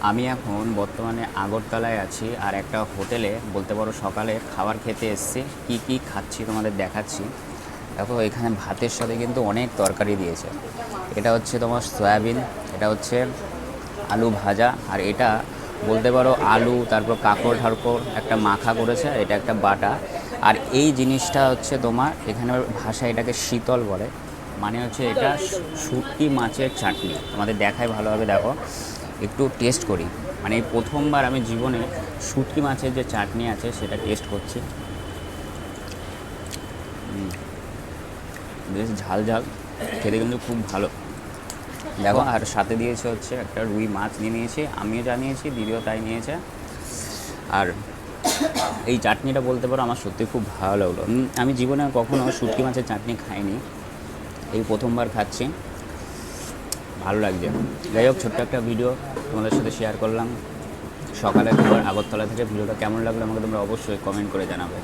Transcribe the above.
আমি এখন বর্তমানে আগরতলায় আছি আর একটা হোটেলে বলতে পারো সকালে খাবার খেতে এসেছি। কি কি খাচ্ছি তোমাদের দেখাচ্ছি। দেখো এখানে ভাতের সাথে কিন্তু অনেক তরকারি দিয়েছে। এটা হচ্ছে তোমার সয়াবিন, এটা হচ্ছে আলু ভাজা, আর এটা বলতে পারো আলু তারপর কাঁকড় ঠাকড় একটা মাখা করেছে, আর এটা একটা বাটা। আর এই জিনিসটা হচ্ছে তোমার এখানে ভাষায় এটাকে শীতল বলে, মানে হচ্ছে এটা শুটকি মাছের চাটনি। তোমাদের দেখায় ভালোভাবে দেখো, একটু টেস্ট করি। মানে এই প্রথমবার আমি জীবনে শুটকি মাছের যে চাটনি আছে সেটা টেস্ট করছি। বেশ ঝাল ঝাল, খেতে কিন্তু খুব ভালো। দেখো আর সাথে দিয়েছে হচ্ছে একটা রুই মাছ নিয়ে নিয়েছি, আমিও যা নিয়েছি দিদিও তাই নিয়েছে। আর এই চাটনিটা বলতে পারো আমার সত্যি খুব ভালো লাগলো। আমি জীবনে কখনো শুটকি মাছের চাটনি খাইনি, এই প্রথমবার খাচ্ছি, ভালো লাগছে। যাই হোক, ছোট্ট একটা ভিডিও তোমাদের সাথে শেয়ার করলাম সকালের খাবার আগরতলা থেকে। ভিডিওটা কেমন লাগলো আমাকে তোমরা অবশ্যই কমেন্ট করে জানাবে।